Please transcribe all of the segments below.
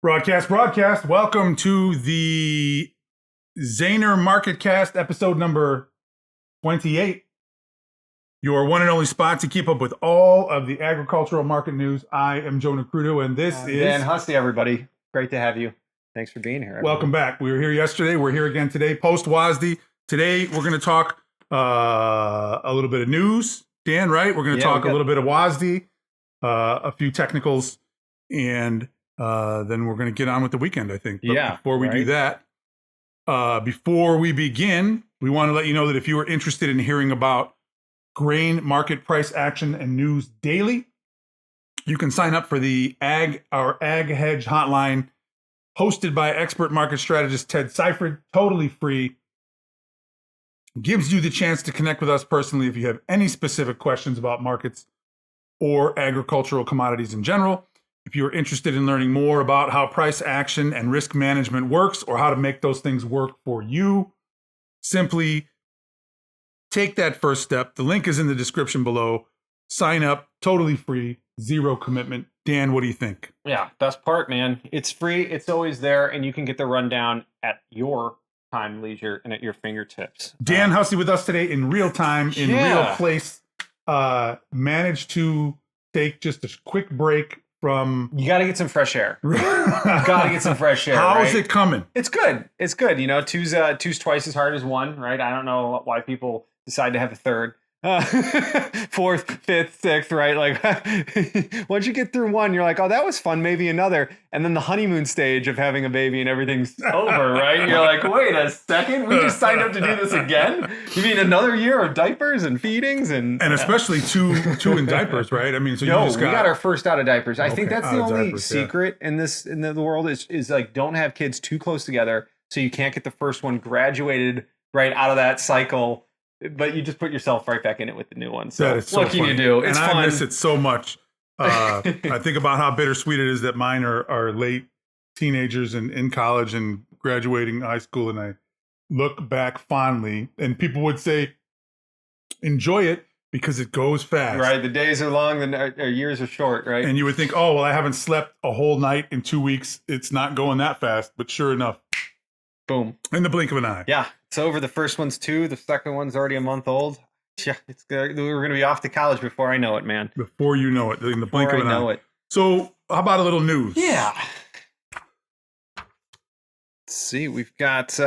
Broadcast. Welcome to the Zaner MarketCast, episode number 28. Your one and only spot to keep up with all of the agricultural market news. I am Joe Nikruto, and this is Dan Hussey, everybody. Great to have you. Thanks for being here. Everybody. Welcome back. We were here yesterday. We're here again today, post WASDE. Today, we're going to talk a little bit of news. Dan, right? We're going to talk a little bit of WASDE, a few technicals, and then we're going to get on with the weekend, I think. But before we do that, before we begin, we want to let you know that if you are interested in hearing about grain market price action and news daily, you can sign up for our Ag Hedge hotline hosted by expert market strategist Ted Seifert, totally free. Gives you the chance to connect with us personally if you have any specific questions about markets or agricultural commodities in general. If you're interested in learning more about how price action and risk management works or how to make those things work for you, simply take that first step. The link is in the description below. Sign up, totally free, zero commitment. Dan, what do you think? Yeah, best part, man. It's free. It's always there, and you can get the rundown at your time, leisure, and at your fingertips. Dan Hussey with us today in real time, in real place. Managed to take just a quick break from... You got to get some fresh air. How's it coming? It's good. It's good. You know, two's twice as hard as one, right? I don't know why people decide to have a third. Fourth, fifth, sixth, right? Like once you get through one, you're like, oh, that was fun, maybe another. And then the honeymoon stage of having a baby and everything's over, right? You're like, wait a second, we just signed up to do this again? You mean another year of diapers and feedings and especially two in diapers, right? I mean, so we got our first out of diapers. I think that's the only secret in the world is like, don't have kids too close together so you can't get the first one graduated right out of that cycle. But you just put yourself right back in it with the new one. So, what can you do? It's fun. I miss it so much. I think about how bittersweet it is that mine are late teenagers and in college and graduating high school. And I look back fondly, and people would say, enjoy it because it goes fast. Right. The days are long, the years are short, right? And you would think, oh, well, I haven't slept a whole night in 2 weeks. It's not going that fast. But sure enough, boom. In the blink of an eye. Yeah. It's over. The first one's 2. The second one's already a month old. Yeah, we're going to be off to college before I know it, man. Before you know it. In the blink of an eye. So how about a little news? Yeah. Let's see. We've got...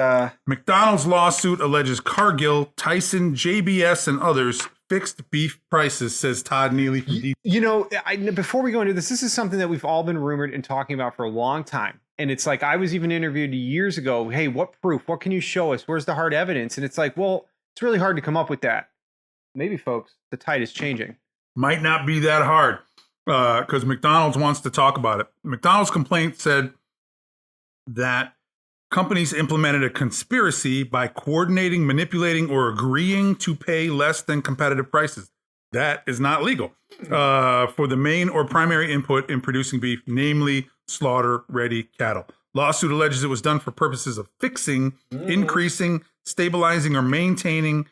McDonald's lawsuit alleges Cargill, Tyson, JBS, and others fixed beef prices, says Todd Neely from D. You know, before we go into this is something that we've all been rumored and talking about for a long time. And it's like, I was even interviewed years ago. Hey, what proof? What can you show us? Where's the hard evidence? And it's like, well, it's really hard to come up with that. Maybe, folks, the tide is changing. Might not be that hard because McDonald's wants to talk about it. McDonald's complaint said that companies implemented a conspiracy by coordinating, manipulating, or agreeing to pay less than competitive prices. That is not legal for the main or primary input in producing beef, namely slaughter-ready cattle. Lawsuit alleges it was done for purposes of fixing, increasing, stabilizing, or maintaining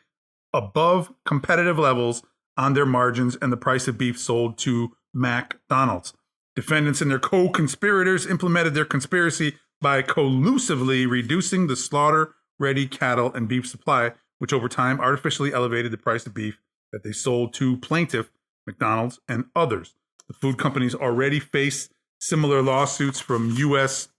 above competitive levels on their margins and the price of beef sold to McDonald's. Defendants and their co-conspirators implemented their conspiracy by collusively reducing the slaughter-ready cattle and beef supply, which over time artificially elevated the price of beef that they sold to plaintiff, McDonald's, and others. The food companies already face similar lawsuits from U.S.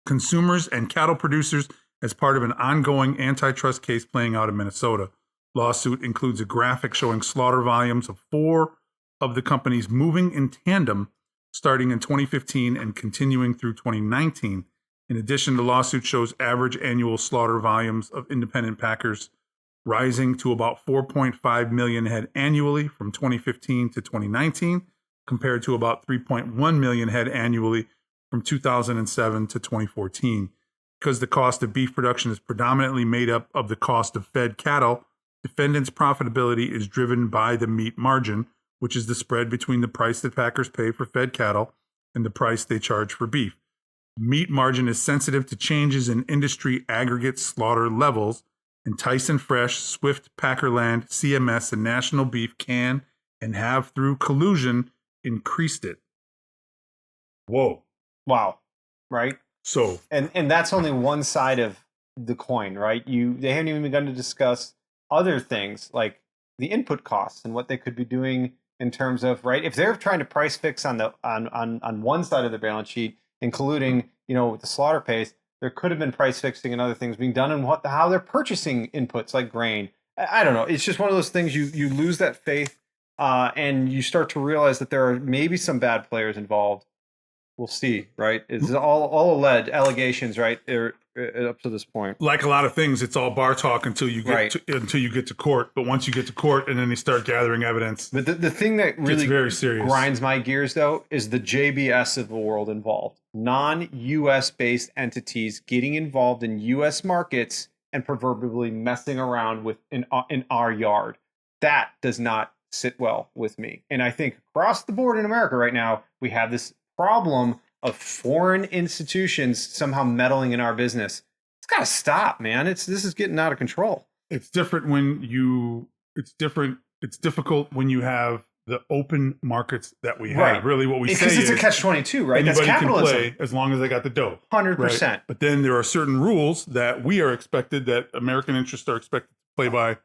consumers and cattle producers as part of an ongoing antitrust case playing out in Minnesota. Lawsuit includes a graphic showing slaughter volumes of 4 of the companies moving in tandem starting in 2015 and continuing through 2019. In addition, the lawsuit shows average annual slaughter volumes of independent packers rising to about 4.5 million head annually from 2015 to 2019, compared to about 3.1 million head annually from 2007 to 2014. Because the cost of beef production is predominantly made up of the cost of fed cattle, defendants' profitability is driven by the meat margin, which is the spread between the price that packers pay for fed cattle and the price they charge for beef. Meat margin is sensitive to changes in industry aggregate slaughter levels, and Tyson Fresh, Swift Packerland, CMS, and National Beef can and have, through collusion, increased it. Whoa. Wow. right? So, And that's only one side of the coin, right? They haven't even begun to discuss other things like the input costs and what they could be doing in terms of, right, if they're trying to price fix on the on one side of the balance sheet, including the slaughter pays, there could have been price fixing and other things being done, and how they're purchasing inputs like grain. I don't know. It's just one of those things you lose that faith, and you start to realize that there are maybe some bad players involved. We'll see, right? It's all alleged allegations, right? Up to this point. like a lot of things, it's all bar talk until you get until you get to court. But once you get to court, and then they start gathering evidence. But the thing that really very serious. Grinds my gears, though, is the JBS of the world involved. Non-U.S. based entities getting involved in U.S. markets and proverbially messing around with in our yard. That does not sit well with me. And I think across the board in America right now, we have this problem of foreign institutions somehow meddling in our business. It's got to stop, man. This is getting out of control. It's different it's difficult when you have the open markets that we have. Right. Really what we say is... Because it's a catch-22, right? That's capitalism. Can play as long as they got the dough. 100%. Right? But then there are certain rules that American interests are expected to play by,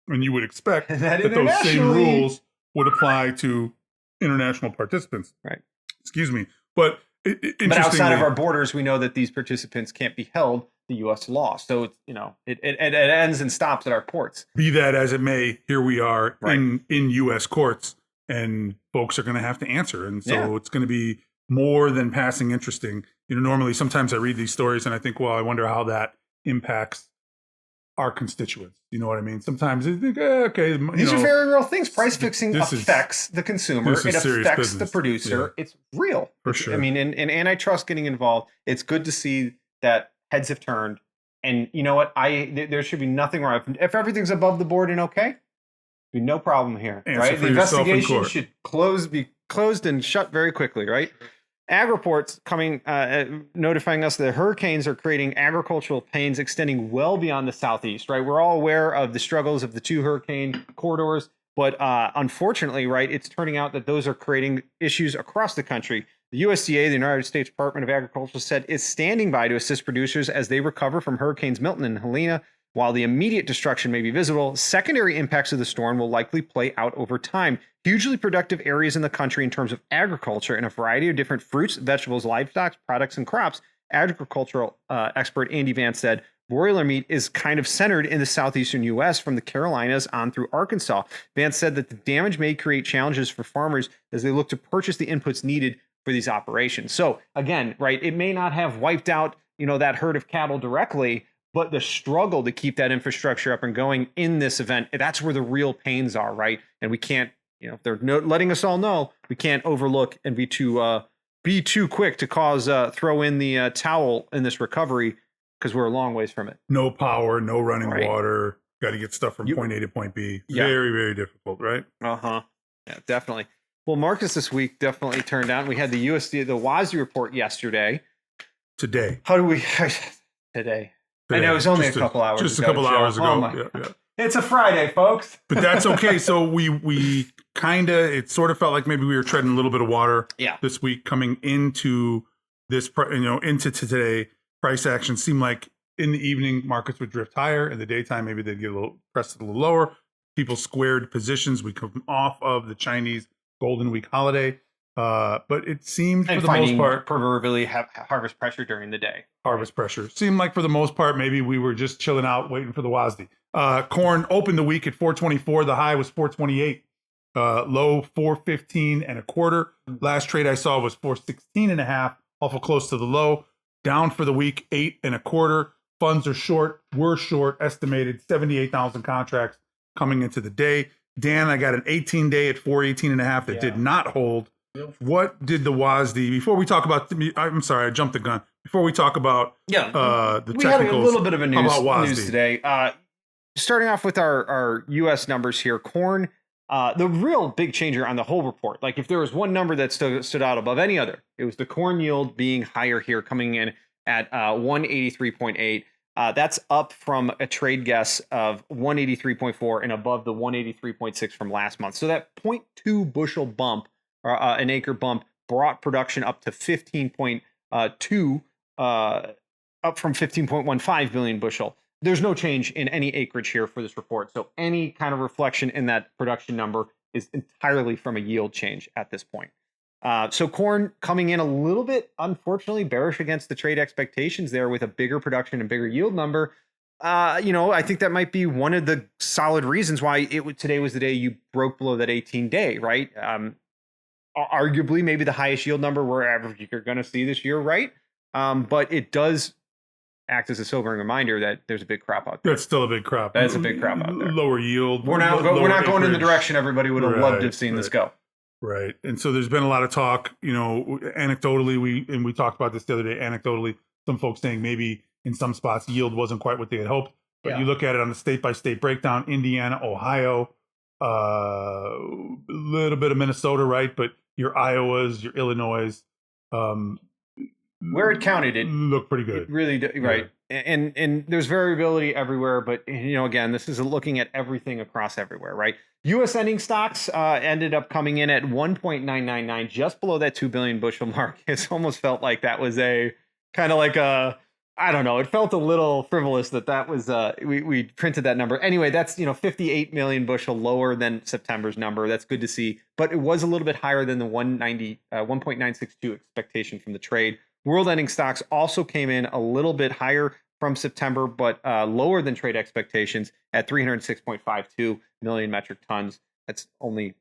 and you would expect that those same rules would apply to international participants. Right. Excuse me. But outside of our borders, we know that these participants can't be held the U.S. law. So it ends and stops at our ports. Be that as it may, here we are in U.S. courts, and folks are going to have to answer. And so it's going to be more than passing interesting. Normally, sometimes I read these stories and I think, well, I wonder how that impacts our constituents. You know what I mean? Sometimes I think, okay. These are very real things. Price fixing affects the consumer. It affects the producer. Yeah. It's real. For sure. I mean, and antitrust getting involved, it's good to see that heads have turned. And you know what? There should be nothing wrong. If everything's above the board and okay, be no problem here. Answer right? For the yourself investigation in court. should be closed and shut very quickly, right? Ag reports coming, notifying us that hurricanes are creating agricultural pains extending well beyond the southeast, right? We're all aware of the struggles of the 2 hurricane corridors, but unfortunately, right, it's turning out that those are creating issues across the country. The USDA, the United States Department of Agriculture, said is standing by to assist producers as they recover from Hurricanes Milton and Helene. While the immediate destruction may be visible, secondary impacts of the storm will likely play out over time. Hugely productive areas in the country in terms of agriculture and a variety of different fruits, vegetables, livestock, products, and crops. Agricultural expert Andy Vance said, broiler meat is kind of centered in the southeastern U.S. from the Carolinas on through Arkansas. Vance said that the damage may create challenges for farmers as they look to purchase the inputs needed for these operations. So again, right, it may not have wiped out, that herd of cattle directly, but the struggle to keep that infrastructure up and going in this event, that's where the real pains are, right? And we can't, if they're letting us all know, we can't overlook and be too quick to throw in the towel in this recovery because we're a long ways from it. No power, no running water. Got to get stuff from point A to point B. Very, very difficult, right? Yeah, definitely. Well, markets this week definitely turned down. We had the WASDE report yesterday. Today. How do we today? I know it was only a couple hours ago. Just a couple hours ago. Oh my. It's a Friday, folks. But that's okay. So we kind of, it sort of felt like maybe we were treading a little bit of water this week coming into this, into today. Price action seemed like in the evening markets would drift higher. In the daytime, maybe they'd get pressed a little lower. People squared positions. We come off of the Chinese Golden Week holiday. But it seemed for the most part proverbially have harvest pressure during the day. Harvest pressure seemed like for the most part maybe we were just chilling out waiting for the WASDE. Corn opened the week at 424. The high was 428. Low 415 and a quarter. Last trade I saw was 416 and a half, awful close to the low. Down for the week 8 and a quarter. Funds are short. We're short. Estimated 78,000 contracts coming into the day. Dan, I got an 18-day at 418 and a half that did not hold. What did the WASDE, before we talk about, I'm sorry, I jumped the gun. Before we talk about the technicals. We had a little bit of a news today. Starting off with our U.S. numbers here, corn, the real big changer on the whole report, like if there was one number that stood out above any other, it was the corn yield being higher here, coming in at 183.8. That's up from a trade guess of 183.4 and above the 183.6 from last month. So that 0.2 bushel bump, an acre bump, brought production up to 15.2 up from 15.15 billion bushel. There's no change in any acreage here for this report. So any kind of reflection in that production number is entirely from a yield change at this point. So corn coming in a little bit, unfortunately, bearish against the trade expectations there with a bigger production and bigger yield number. I think that might be one of the solid reasons why today was the day you broke below that 18-day, right? Arguably, maybe the highest yield number you're going to see this year, right? But it does act as a sobering reminder that there's a big crop out there. That's still a big crop. That's a big crop out there. Lower yield. We're not going in the direction everybody would have loved to have seen this go. Right. And so there's been a lot of talk, anecdotally, we talked about this the other day, anecdotally, some folks saying maybe in some spots yield wasn't quite what they had hoped. But you look at it on the state-by-state breakdown, Indiana, Ohio, a little bit of Minnesota, right? But your Iowas, your Illinois, where it counted, it looked pretty good. It really did, right. Yeah. And there's variability everywhere, but again, this is looking at everything across everywhere, right? U.S. ending stocks ended up coming in at 1.999, just below that 2 billion bushel mark. It's almost felt like that was a kind of like I don't know. It felt a little frivolous that was we printed that number. Anyway, that's 58 million bushel lower than September's number. That's good to see, but it was a little bit higher than the 1.962 expectation from the trade. World ending stocks also came in a little bit higher from September, but lower than trade expectations at 306.52 million metric tons. That's only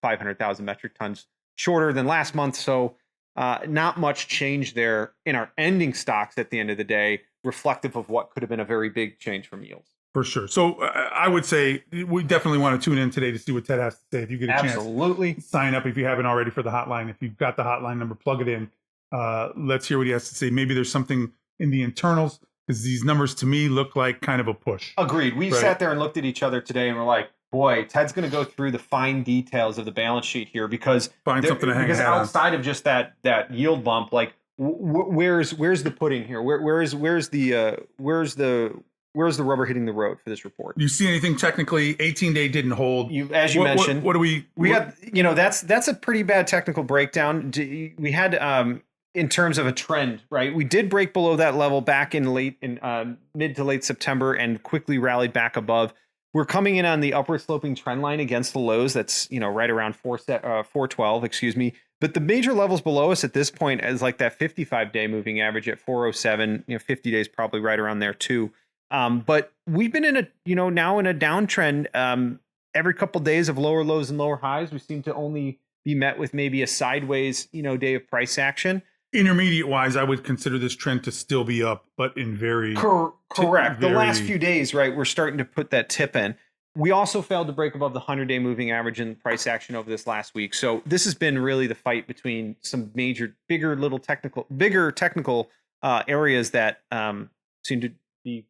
500,000 metric tons shorter than last month. So not much change there in our ending stocks at the end of the day, reflective of what could have been a very big change from yields. For sure. So I would say we definitely want to tune in today to see what Ted has to say. If you get a chance, sign up if you haven't already for the hotline. If you've got the hotline number, plug it in. Let's hear what he has to say. Maybe there's something in the internals, because these numbers to me look like kind of a push. Agreed. We sat there and looked at each other today and we're like, boy, Ted's going to go through the fine details of the balance sheet here because outside of just that yield bump, like where's the pudding here? Where's the rubber hitting the road for this report? You see anything technically? 18-day didn't hold. As you mentioned. What do we got? That's a pretty bad technical breakdown. We had in terms of a trend, right? We did break below that level back in mid to late September and quickly rallied back above. We're coming in on the upward sloping trend line against the lows. That's right around 412, excuse me. But the major levels below us at this point is like that 55-day moving average at 407. 50 days probably right around there too. But we've been in now in a downtrend. Every couple days of lower lows and lower highs, we seem to only be met with maybe a sideways day of price action. Intermediate wise, I would consider this trend to still be up, but in very correct. The last few days, right, we're starting to put that tip in. We also failed to break above the 100-day moving average in price action over this last week. So this has been really the fight between some bigger technical areas that seem to be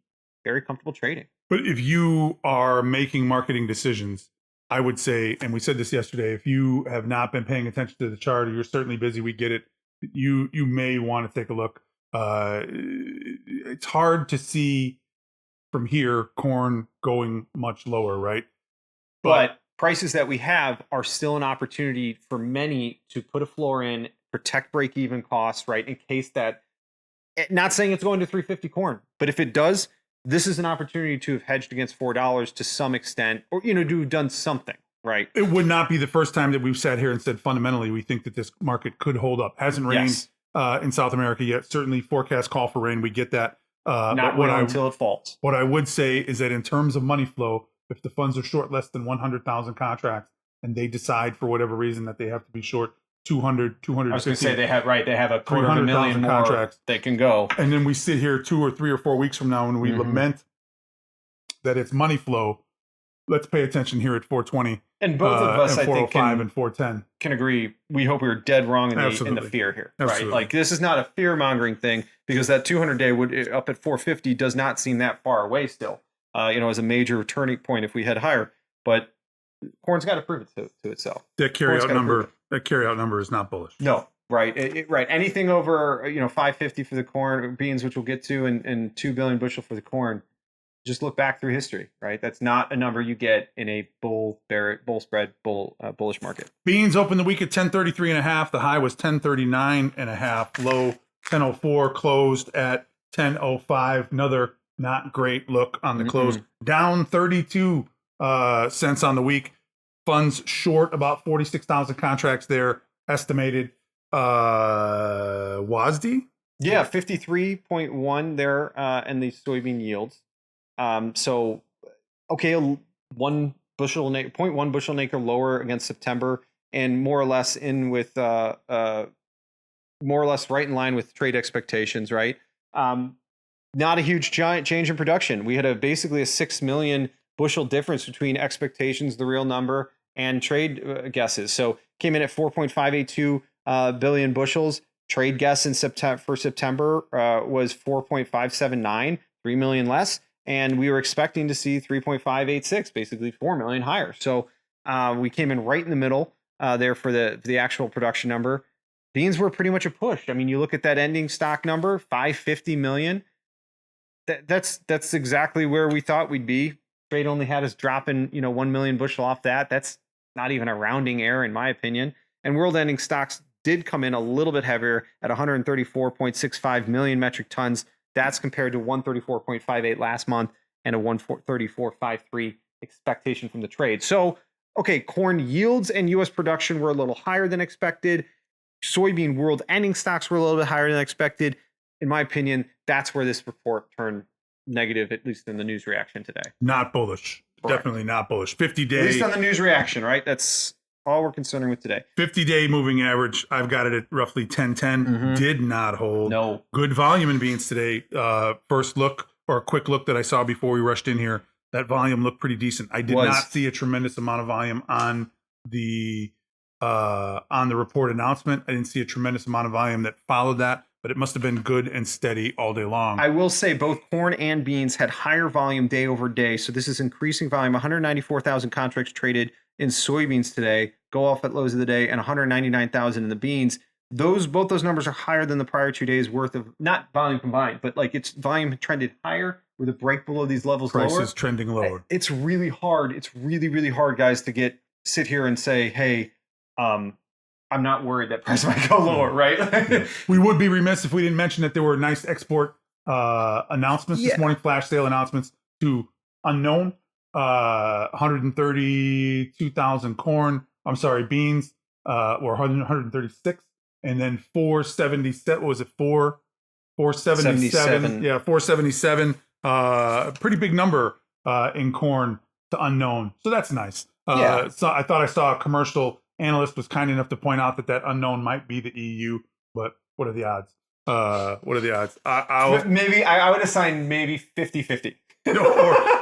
very comfortable trading. But if you are making marketing decisions, I would say, and we said this yesterday, if you have not been paying attention to the chart, or you're certainly busy, we get it. You may want to take a look. It's hard to see from here corn going much lower, right? But prices that we have are still an opportunity for many to put a floor in, protect break-even costs, right? In case that, not saying it's going to 350 corn, but if it does, this is an opportunity to have hedged against $4 to some extent, or to have done something. Right. It would not be the first time that we've sat here and said fundamentally we think that this market could hold up. Hasn't rained in South America yet. Certainly forecasts call for rain. We get that. Not until it falls. What I would say is that in terms of money flow, if the funds are short less than 100,000 contracts and they decide for whatever reason that they have to be short 200, 250. I was going to say they have a 250,000 more contracts they can go. And then we sit here 2 or 3 or 4 weeks from now and we lament that it's money flow. Let's pay attention here at 420. And both of us, I think, and 410 can agree. We hope we were dead wrong in the fear here, right? Like this is not a fear mongering thing because that 200-day would up at 450 does not seem that far away still. As a major turning point if we head higher. But corn's got to prove it to itself. That carryout number is not bullish. No, right, right. Anything over 550 for the corn, beans, which we'll get to, and 2 billion bushel for the corn. Just look back through history, right? That's not a number you get in a bullish market. Beans opened the week at 1033.5. The high was 1039.5. Low 10.04, closed at 10.05. Another not great look on the close. Down 32 cents on the week. Funds short about 46,000 contracts there, estimated. WASDE? Yeah, 53.1 there in the soybean yields. So, okay, 0.1 bushel an acre lower against September, and more or less more or less right in line with trade expectations, right? Not a huge giant change in production. We had basically a 6 million bushel difference between expectations, the real number, and trade guesses. So came in at 4.582 billion bushels. Trade guess in September was 4.579, 3 million less. And we were expecting to see 3.586, basically 4 million higher. So we came in right in the middle there for the actual production number. Beans were pretty much a push. I mean, you look at that ending stock number, 550 million. That's exactly where we thought we'd be. Trade only had us dropping 1 million bushel off that. That's not even a rounding error in my opinion. And world ending stocks did come in a little bit heavier at 134.65 million metric tons. That's compared to 134.58 last month and a 134.53 expectation from the trade. So, okay, corn yields and U.S. production were a little higher than expected. Soybean world ending stocks were a little bit higher than expected. In my opinion, that's where this report turned negative, at least in the news reaction today. Not bullish. Correct. Definitely not bullish. 50-day. At least on the news reaction, right? That's all we're concerning with today. 50-day moving average, I've got it at roughly 1010. Did not hold. No. Good volume in beans today. First look or a quick look that I saw before we rushed in here, that volume looked pretty decent. I did not see a tremendous amount of volume on the report announcement. I didn't see a tremendous amount of volume that followed that, but it must have been good and steady all day long. I will say both corn and beans had higher volume day over day. So this is increasing volume. 194,000 contracts traded in soybeans today, go off at lows of the day, and 199,000 in the beans. Both those numbers are higher than the prior 2 days worth of, not volume combined, but like its volume trended higher with a break below these levels. Prices trending lower. It's really hard. It's really, really hard, guys, to sit here and say, hey, I'm not worried that price might go lower, right? We would be remiss if we didn't mention that there were nice export announcements this morning, flash sale announcements to unknown. 132,000 beans, or 136, and then 477. What was it? 477. Yeah, 477. Pretty big number in corn to unknown. So that's nice. So I thought I saw a commercial analyst was kind enough to point out that unknown might be the EU, but what are the odds? What are the odds? Maybe I would assign maybe 50-50.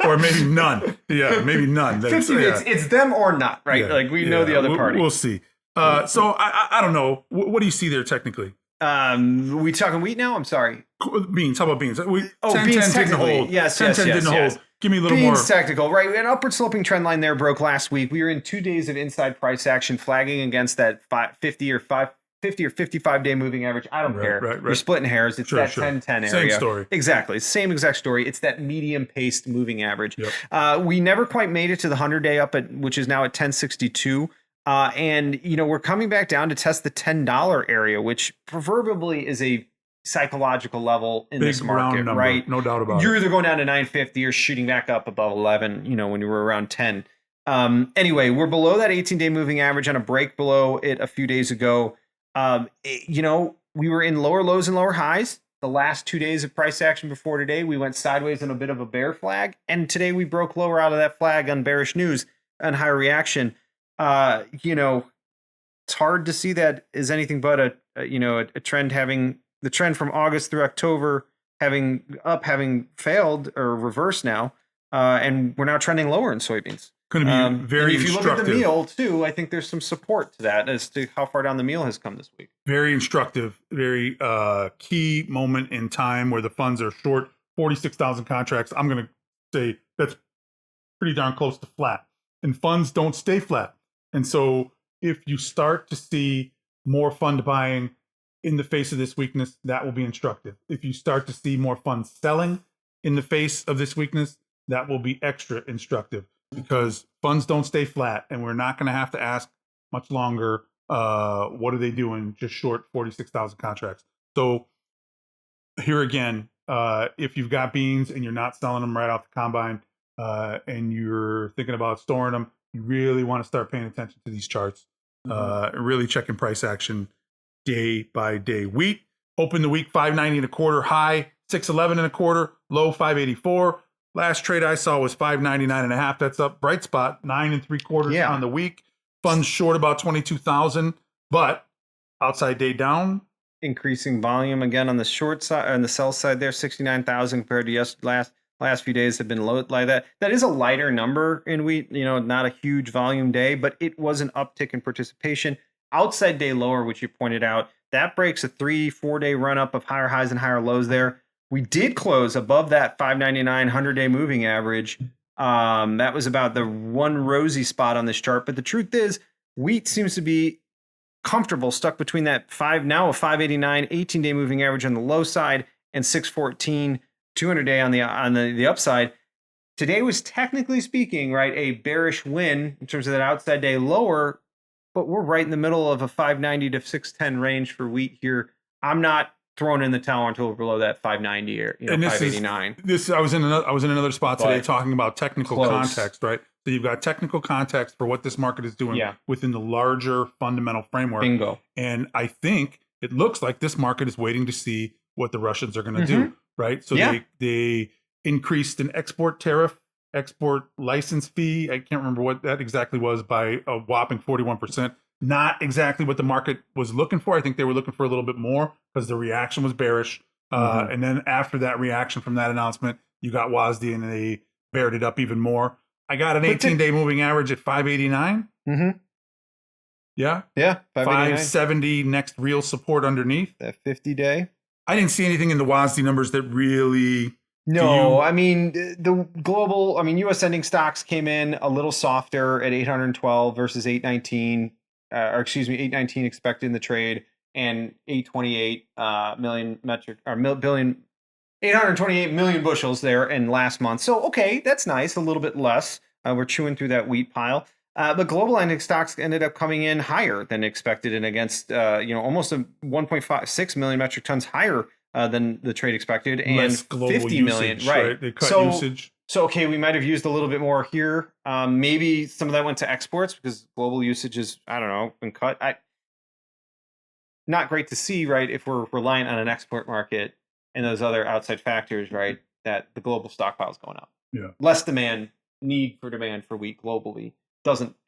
or maybe none. Yeah, maybe none. 50, it's them or not, right? Yeah, like we know the other party. We'll see. So I don't know. What do you see there technically? We talking wheat now? I'm sorry. Beans. How about beans? 10 beans 10 didn't hold. Yes, 10 10 didn't hold. Give me a little more. Beans technical, right? An upward sloping trend line there broke last week. We were in 2 days of inside price action, flagging against that 50 or 55-day moving average. I don't care. Right. You're splitting hairs. It's that 10-10 area. Same story. Exactly. Same exact story. It's that medium paced moving average. Yep. We never quite made it to the 100-day up which is now at 1062. And we're coming back down to test the $10 area, which proverbially is a psychological level in this market, number, right? No doubt about it. You're either going down to 950 or shooting back up above 11, when you were around 10. Anyway, we're below that 18-day moving average on a break below it a few days ago. We were in lower lows and lower highs. The last 2 days of price action before today, we went sideways on a bit of a bear flag. And today we broke lower out of that flag on bearish news and higher reaction. It's hard to see that as anything but a trend having the trend from August through October having failed or reversed now. And we're now trending lower in soybeans. Going to be very if you instructive. Look at the meal too, I think there's some support to that as to how far down the meal has come this week. Very instructive, very key moment in time where the funds are short 46,000 contracts. I'm going to say that's pretty darn close to flat. And funds don't stay flat. And so if you start to see more fund buying in the face of this weakness, that will be instructive. If you start to see more funds selling in the face of this weakness, that will be extra instructive. Because funds don't stay flat, and we're not going to have to ask much longer, what are they doing just short 46,000 contracts? So here again, if you've got beans and you're not selling them right off the combine, and you're thinking about storing them, you really want to start paying attention to these charts. Really checking price action day by day. Wheat opened the week 590 and a quarter, high 611 and a quarter, low 584. Last trade I saw was 599 and a half. That's up. Bright spot 9 3/4 on the week. Funds short about 22,000, but outside day down. Increasing volume again on the short side, on the sell side there, 69,000 compared to last few days have been low like that. That is a lighter number in wheat, not a huge volume day, but it was an uptick in participation. Outside day lower, which you pointed out, that breaks a 3-4 day run up of higher highs and higher lows there. We did close above that 599 100-day moving average. That was about the one rosy spot on this chart. But the truth is, wheat seems to be comfortable, stuck between that 589 18-day moving average on the low side and 614 200-day on the upside. Today was technically speaking, right, a bearish win in terms of that outside day lower, but we're right in the middle of a 590 to 610 range for wheat here. I'm not throwing in the towel until we're below that 590 or 589. I was in another spot today talking about technical context, right? So you've got technical context for what this market is doing within the larger fundamental framework. Bingo. And I think it looks like this market is waiting to see what the Russians are going to do, right? So they increased an export tariff, export license fee. I can't remember what that exactly was, by a whopping 41%. Not exactly what the market was looking for. I think they were looking for a little bit more because the reaction was bearish. And then after that reaction from that announcement, you got WASDE and they bared it up even more. I got an 18-day moving average at 589. Yeah. 570 next real support underneath. That 50-day. I didn't see anything in the WASDE numbers that really... No, I mean, the global, U.S. ending stocks came in a little softer at 812 versus 819, 819 expected in the trade, and 828 million metric, or billion, 828 million bushels there in last month. So, okay, that's nice, a little bit less. We're chewing through that wheat pile. But global ending stocks ended up coming in higher than expected and against, almost a 1.56 million metric tons higher than the trade expected, and less global 50 million, usage, right? They cut usage. So, okay, we might have used a little bit more here. Maybe some of that went to exports because global usage is, been cut. Not great to see, right? If we're reliant on an export market and those other outside factors, right? That the global stockpile is going up. Yeah. Less need for demand for wheat globally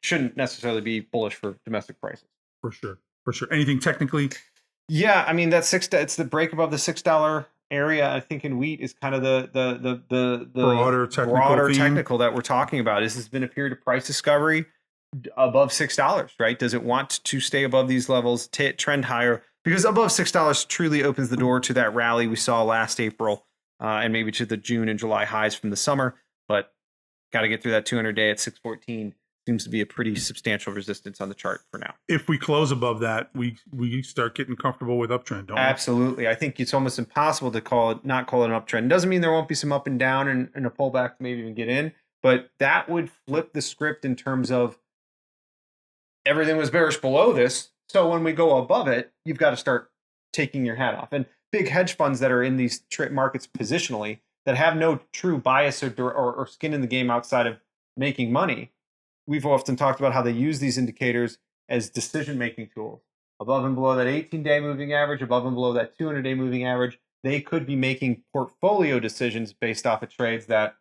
shouldn't necessarily be bullish for domestic prices. For sure. Anything technically? Yeah, it's the break above the $6 area. I think in wheat is kind of the broader technical that we're talking about. This has been a period of price discovery above $6, right? Does it want to stay above these levels, trend higher? Because above $6 truly opens the door to that rally we saw last April, and maybe to the June and July highs from the summer. But got to get through that 200-day at 614. Seems to be a pretty substantial resistance on the chart for now. If we close above that, we start getting comfortable with uptrend, don't we? Absolutely. I think it's almost impossible to not call it an uptrend. It doesn't mean there won't be some up and down and a pullback to maybe even get in, but that would flip the script in terms of everything was bearish below this. So when we go above it, you've got to start taking your hat off. And big hedge funds that are in these markets positionally that have no true bias or skin in the game outside of making money. We've often talked about how they use these indicators as decision-making tools. Above and below that 18-day moving average, above and below that 200-day moving average, they could be making portfolio decisions based off of trades that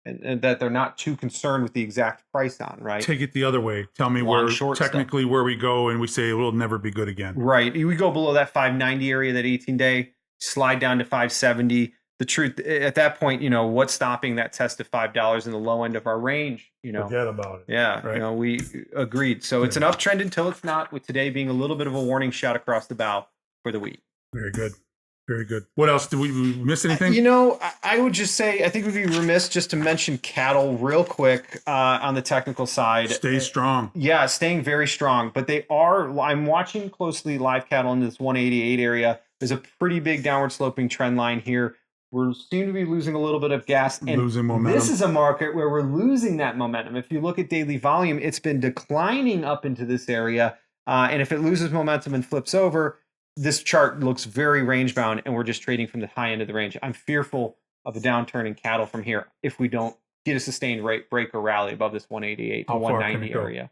they're not too concerned with the exact price on, right? Take it the other way. Tell me where we go and we say it will never be good again. Right. We go below that 590 area, that 18-day, slide down to 570. The truth at that point, what's stopping that test of $5 in the low end of our range? Forget about it. Yeah, right. We agreed. So it's an uptrend until it's not, with today being a little bit of a warning shot across the bow for the wheat. Very good. What else? Did we miss anything? I would just say I think we'd be remiss just to mention cattle real quick on the technical side. Stay strong. Yeah, staying very strong. But I'm watching closely live cattle in this 188 area. There's a pretty big downward sloping trend line here. We seem to be losing a little bit of gas. And losing momentum. This is a market where we're losing that momentum. If you look at daily volume, it's been declining up into this area. And if it loses momentum and flips over, this chart looks very range bound, and we're just trading from the high end of the range. I'm fearful of a downturn in cattle from here if we don't get a sustained rate break or rally above this 188 to 190 area.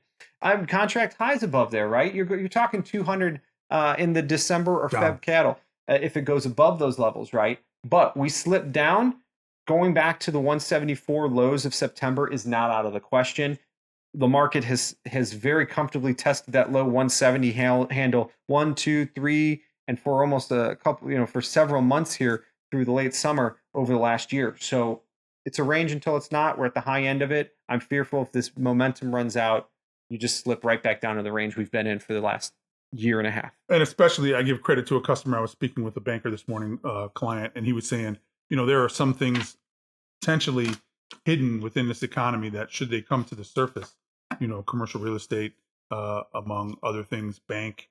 Contract highs above there, right? You're talking 200 in the December or Feb cattle if it goes above those levels, right? But we slipped down. Going back to the 174 lows of September is not out of the question. The market has very comfortably tested that low 170 handle 1, 2, 3, and for almost a couple, for several months here through the late summer over the last year. So it's a range until it's not. We're at the high end of it. I'm fearful if this momentum runs out, you just slip right back down to the range we've been in for the last year and a half. And especially, I give credit to a customer. I was speaking with a banker this morning, client, and he was saying, there are some things potentially hidden within this economy that should they come to the surface, commercial real estate, among other things, bank,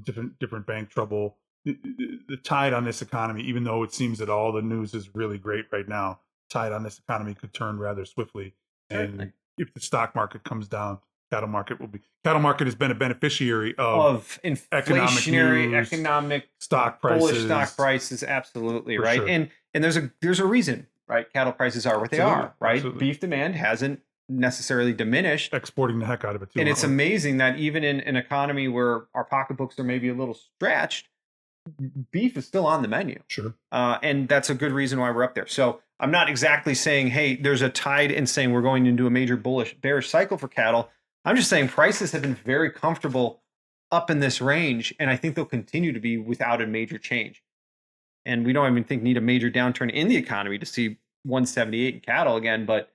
different bank trouble, the tide on this economy, even though it seems that all the news is really great right now, tide on this economy could turn rather swiftly. Certainly. And if the stock market comes down, cattle market has been a beneficiary of inflationary economic stock prices, bullish stock prices. Absolutely. Right. Sure. And there's a reason, right? Cattle prices are what they are, right? Absolutely. Beef demand hasn't necessarily diminished. Exporting the heck out of it too. And it's amazing that even in an economy where our pocketbooks are maybe a little stretched, beef is still on the menu. Sure. And that's a good reason why we're up there. So I'm not exactly saying, hey, there's a tide and saying we're going into a major bearish cycle for cattle. I'm just saying prices have been very comfortable up in this range, and I think they'll continue to be without a major change. And we don't even need a major downturn in the economy to see 178 in cattle again, but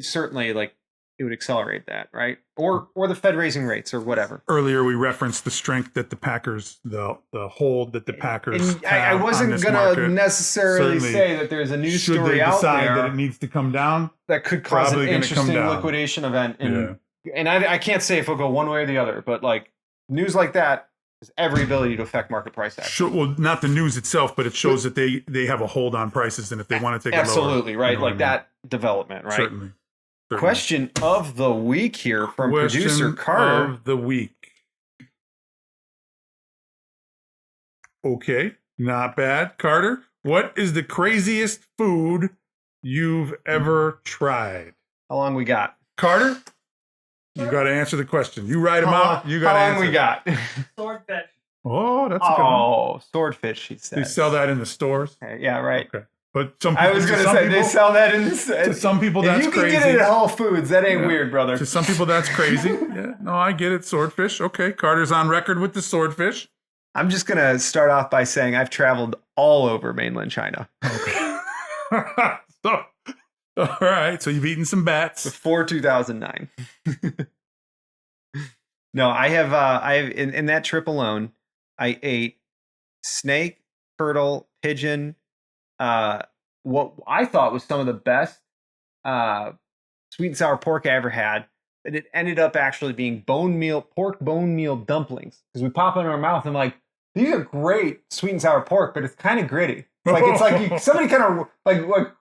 certainly it would accelerate that, right? Or the Fed raising rates or whatever. Earlier, we referenced the strength that the Packers, the hold that the Packers. And I wasn't going to necessarily say that there's a news story out there. Should they decide that it needs to come down, that could cause an interesting liquidation event. And I can't say if it'll go one way or the other, but news like that has every ability to affect market price action. Sure, well, not the news itself, but it shows that they have a hold on prices, and if they want to take absolutely it lower, right, that development, right? Certainly. Question of the week here from producer Carter. Of the week. Okay, not bad, Carter. What is the craziest food you've ever tried? How long we got, Carter? You got to answer the question. You write them out. You got to answer. How long we got? Swordfish. Oh, that's a good one. Oh, swordfish, she said. They sell that in the stores? Okay, yeah, right. Okay. But some people, I was going to say, they sell that in the... To some people, that's crazy. If you can get it at Whole Foods, that ain't weird, brother. To some people, that's crazy. Yeah, no, I get it. Swordfish. Okay, Carter's on record with the swordfish. I'm just going to start off by saying I've traveled all over mainland China. Okay. All right, so you've eaten some bats. Before 2009. No, I have in that trip alone, I ate snake, turtle, pigeon, what I thought was some of the best sweet and sour pork I ever had. And it ended up actually being pork bone meal dumplings. Because we pop it in our mouth and these are great sweet and sour pork, but it's kind of gritty. Somebody kind of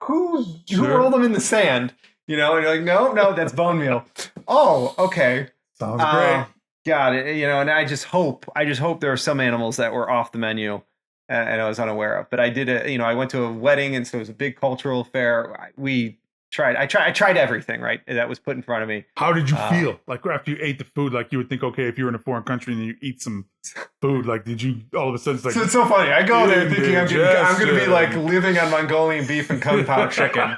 who rolled them in the sand, and you're like, no, that's bone meal. Oh, okay. Sounds great. Got it. And I just hope there are some animals that were off the menu and I was unaware of. But I did I went to a wedding, and so it was a big cultural affair. I tried everything, right, that was put in front of me. How did you feel? After you ate the food, you would think, okay, if you were in a foreign country and you eat some food, did you all of a sudden it's so funny. I go there thinking I'm going to be living on Mongolian beef and kung pao chicken.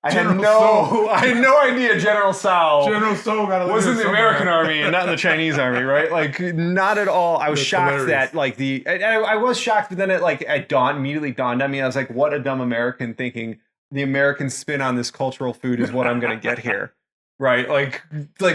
I had no idea General Tso was in the American army and not in the Chinese army, right? Not at all. I was shocked hilarious. That I was shocked, but then it immediately dawned on me. I was like, what a dumb American, thinking the American spin on this cultural food is what I'm going to get here, right?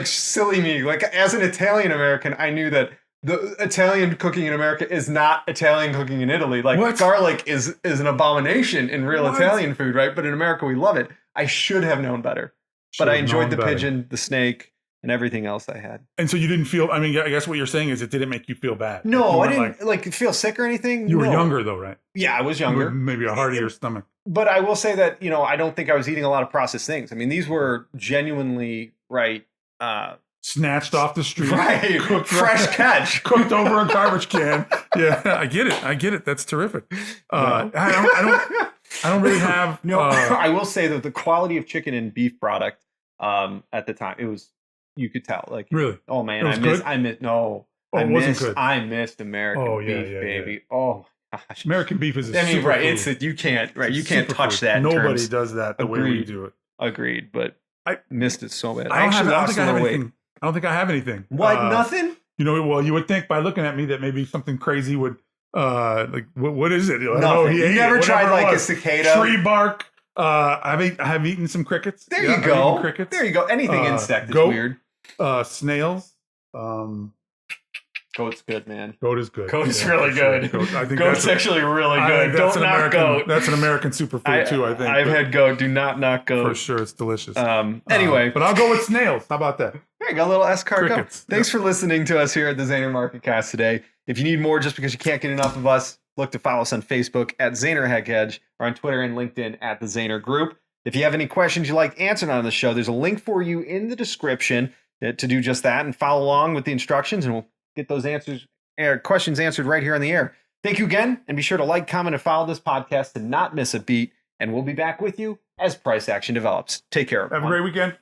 Silly me. As an Italian American, I knew that the Italian cooking in America is not Italian cooking in Italy. Garlic is an abomination in real Italian food, right? But in America, we love it. I should have known better. But I enjoyed the pigeon, the snake, and everything else I had. And so you didn't feel, I guess what you're saying is it didn't make you feel bad. No, I didn't feel sick or anything. You were younger though, right? Yeah, I was younger. Maybe a heartier stomach. But I will say that, I don't think I was eating a lot of processed things. These were genuinely, right, snatched off the street, Right. Fresh catch. cooked over a garbage can. Yeah, I get it. That's terrific. I don't really have. No, I will say that the quality of chicken and beef product at the time, it was, you could tell. Like, really? Oh man, It was good? No. Oh, it wasn't good. I missed American beef, baby. Yeah. Oh my gosh. American beef is a I mean, super right? food. You can't touch that. Nobody does that the way we do it. Agreed, but I missed it so bad. I don't think I have anything. What? Nothing? You know, well, you would think by looking at me that maybe something crazy would, like, what is it? Nothing. You never tried like a cicada? Tree bark. I have eaten some crickets. There you go. Crickets. There you go. Anything insect is weird. Snails. Goat's good, man. Goat is good. Goat's really good. I think Goat's actually really good. Don't knock goat. That's an American superfood too, I think. I've had goat. Do not knock goat. For sure, it's delicious. Anyway. But I'll go with snails. How about that? There you go, little escargot. Thanks for listening to us here at the Zaner MarketCast today. If you need more just because you can't get enough of us, look to follow us on Facebook at Zaner Hedge or on Twitter and LinkedIn at the Zaner Group. If you have any questions you'd like answered on the show, there's a link for you in the description to do just that and follow along with the instructions, and we'll get those questions answered right here on the air. Thank you again, and be sure to like, comment, and follow this podcast to not miss a beat, and we'll be back with you as price action develops. Take care, everyone. Have a great weekend.